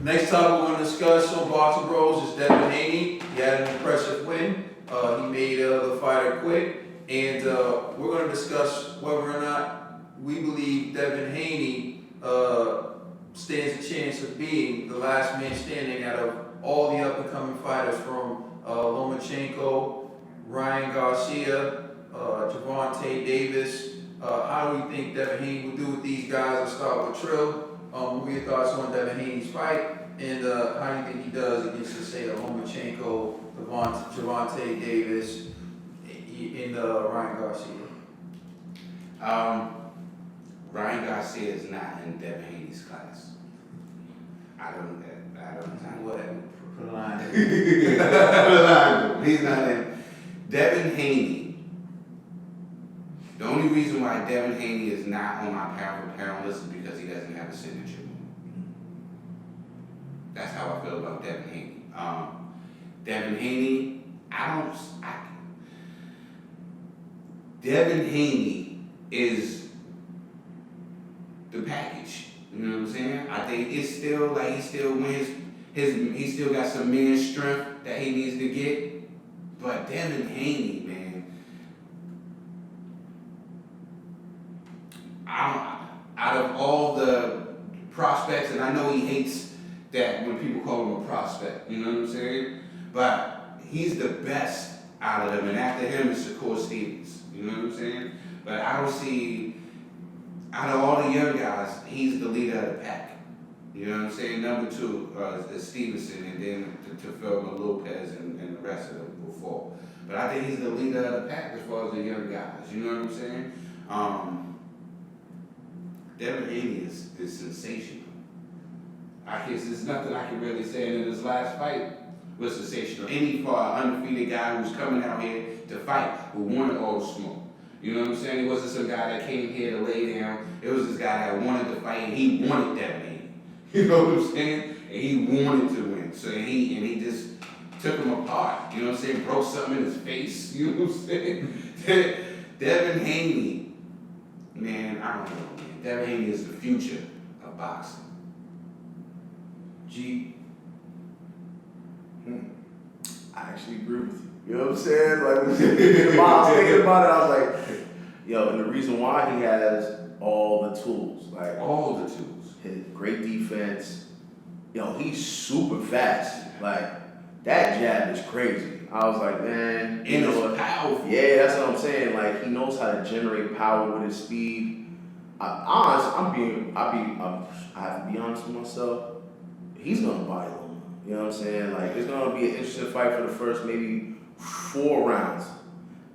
Next topic we're going to discuss on Boxing Bros is Devin Haney. He had an impressive win. He made the fighter quit. And we're going to discuss whether or not we believe Devin Haney stands a chance of being the last man standing out of all the up-and-coming fighters from Lomachenko, Ryan Garcia, Javante Davis. How do we think Devin Haney will do with these guys? Let's start with Trill. What are your thoughts on Devin Haney's fight, and how do you think he does against, let's say, Lomachenko, Javante Davis, and Ryan Garcia? Ryan Garcia is not in Devin Haney's class. I don't Whatever. Put a line. He's not in. Devin Haney. The only reason why Devin Haney is not on my pound for pound list is because he doesn't have a signature. That's how I feel about Devin Haney. Devin Haney, Devin Haney is the package. You know what I'm saying? I think it's still like he still got some man strength that he needs to get. But Devin Haney, man, out of all the prospects, and I know he hates that when people call him a prospect, you know what I'm saying? But he's the best out of them, and after him is Shakur Stevens, you know what I'm saying? But I don't see, out of all the young guys, he's the leader of the pack. You know what I'm saying? Number two is Stevenson, and then to Tefilma Lopez and the rest of them will fall. But I think he's the leader of the pack as far as the young guys, you know what I'm saying? Devin Haney is sensational. There's nothing I can really say. And in his last fight was sensational. Any undefeated guy who's coming out here to fight who wanted all the smoke. You know what I'm saying? It wasn't some guy that came here to lay down. It was this guy that wanted to fight, and he wanted Devin Haney. You know what I'm saying? And he wanted to win. So he just took him apart. You know what I'm saying? Broke something in his face. You know what I'm saying? Devin Haney, man, I don't know. Devin Haney is the future of boxing. G. I actually agree with you. You know what I'm saying? Like, I was thinking about it, I was like, yo, and the reason why he has all the tools. Like, all the tools. His great defense. Yo, he's super fast. Like, that jab is crazy. I was like, man, you know what? Powerful. Yeah, that's what I'm saying. Like, he knows how to generate power with his speed. I have to be honest with myself. He's gonna body him. You know what I'm saying? Like, it's gonna be an interesting fight for the first maybe 4 rounds,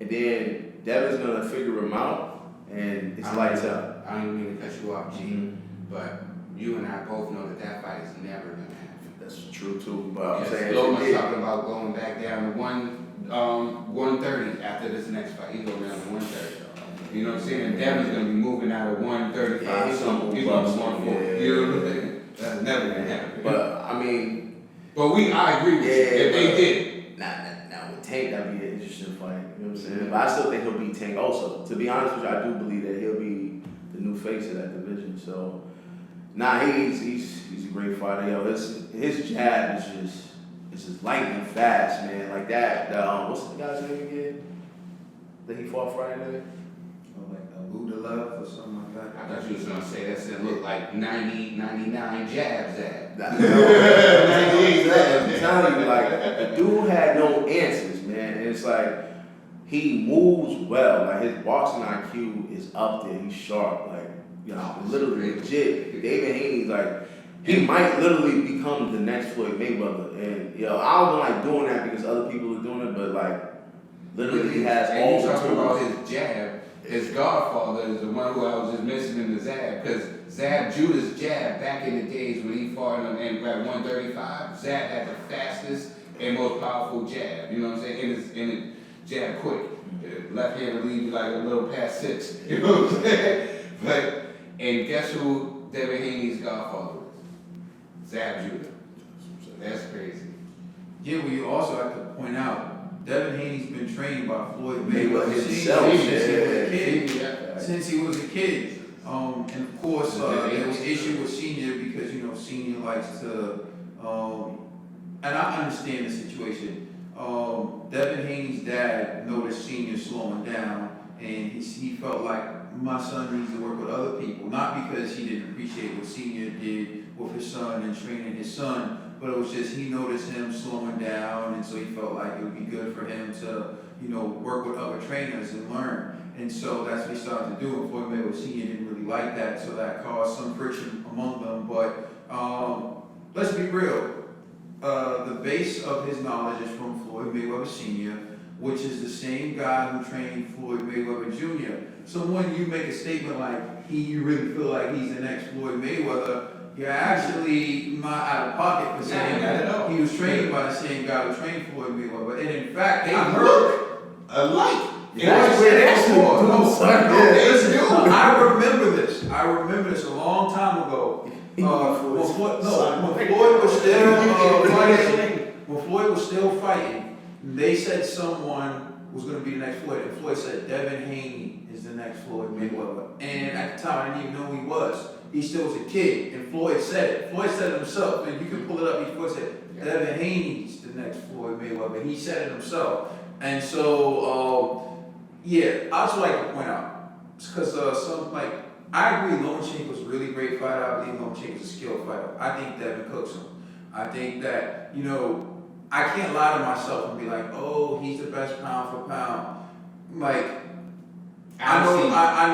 and then Devin's gonna figure him out, and it's lights out. I don't even mean to cut you off, G, but you and I both know that fight is never gonna happen. That's true too. But I'm saying, Loma's talking about going back down to 130 after this next fight. He's going down to 130. You know what I'm saying? And Devin's going to be moving out of 135. Yeah, he's going to move up to 140. You know what I'm saying? That's never going to happen. But, I mean... I agree with you. If they did. Now with Tank, that'd be an interesting fight. You know what I'm saying? Mm-hmm. But I still think he'll beat Tank also. To be honest with you, I do believe that he'll be the new face of that division. So, he's a great fighter. Yo, his jab is just lightning fast, man. Like that. What's the guy's name again? That he fought Friday night? Buddha Love or something like that. I thought you was going to say that looked like 99 jabs at. 98 jabs. I'm telling you, like, the dude had no answers, man. And it's like, he moves well. Like, his boxing IQ is up there. He's sharp. Like, you know, literally legit. David Haney's like, he might literally become the next Floyd Mayweather. And, yo, I don't like doing that because other people are doing it, but, like, literally he has all the tools. Talking about his jab. His godfather is the one who I was just mentioning, the Zab, because Zab Judah's jab back in the days when he fought him at 135, Zab had the fastest and most powerful jab. You know what I'm saying? And it jab quick. Left hand would leave you like a little past 6. You know what I'm saying? And guess who Devin Haney's godfather is? Zab Judah. That's crazy. Yeah, well, you also have to point out, Devin Haney's been trained by Floyd Mayweather since he was a kid. And of course, there was issue with Senior because, Senior likes to, and I understand the situation. Devin Haney's dad noticed Senior slowing down, and he felt like my son needs to work with other people, not because he didn't appreciate what Senior did with his son and training his son, but it was just he noticed him slowing down, and so he felt like it would be good for him to, work with other trainers and learn. And so that's what he started to do. And Floyd Mayweather Sr. didn't really like that, so that caused some friction among them. But let's be real. The base of his knowledge is from Floyd Mayweather Sr., which is the same guy who trained Floyd Mayweather Jr. So when you make a statement like you really feel like he's the next Floyd Mayweather, you're actually not out of pocket for saying that he was trained by the same guy who trained Floyd Mayweather. And in fact, they look alike. That's where that's I remember this. I remember this a long time ago. When Floyd was still fighting, when Floyd was still fighting, they said someone was going to be the next Floyd, and Floyd said Devin Haney is the next Floyd Mayweather. And at the time, I didn't even know who he was. He still was a kid, and Floyd said it. Floyd said it himself, and you can pull it up. Floyd said Devin Haney's the next Floyd Mayweather. He said it himself, and so. I just like to point out, because I agree Lomachenko's a really great fighter. I believe Lomachenko's a skilled fighter. I think Devin cooks him. I think that, I can't lie to myself and be like, oh, he's the best pound for pound. I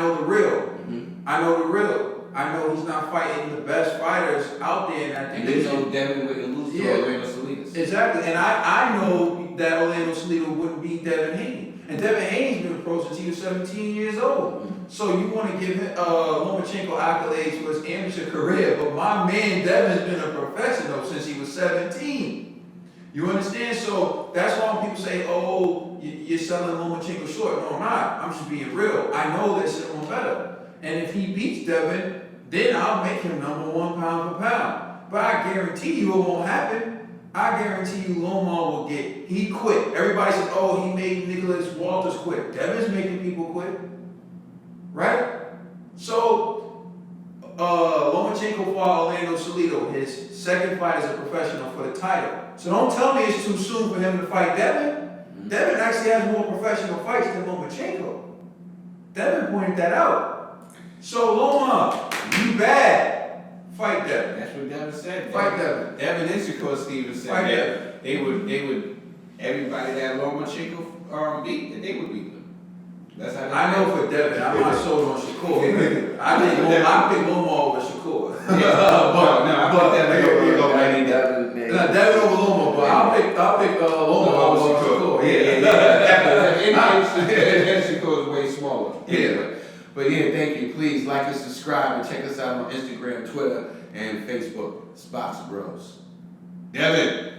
know the real. Mm-hmm. I know the real. I know he's not fighting the best fighters out there. And you know Devin wouldn't lose to Orlando Salinas. Exactly. And I know that Orlando Salinas wouldn't beat Devin Haney. And Devin Haney's been a pro since he was 17 years old. So you want to give him Lomachenko accolades for his amateur career, but my man Devin's been a professional since he was 17. You understand? So that's why when people say, oh, you're selling Lomachenko short. No, I'm not. I'm just being real. I know there's someone better. And if he beats Devin, then I'll make him #1 pound for pound. But I guarantee you it won't happen. I guarantee you Lomar he quit. Everybody says, oh, he made Nicholas Walters quit. Devin's making people quit. Right? So, Lomachenko fought Orlando Salinas, his second fight as a professional for the title. So don't tell me it's too soon for him to fight Devin. Mm-hmm. Devin actually has more professional fights than Lomachenko. Devin pointed that out. So Lomar, you bad. Fight Devin. That's what Devin said. Fight Devin. Devin and Shakur Stevens said that they would everybody that Lomachenko beat, that they would beat them. That's how I know for Devin, I'm not sold on Shakur. I pick Lomar over Shakur. Devin over Lomar, but I'll pick Lomar over Shakur. And Shakur is way smaller. Yeah. But thank you. Please like and subscribe and check us out on Instagram, Twitter, and Facebook. It's Box Bros. Devin.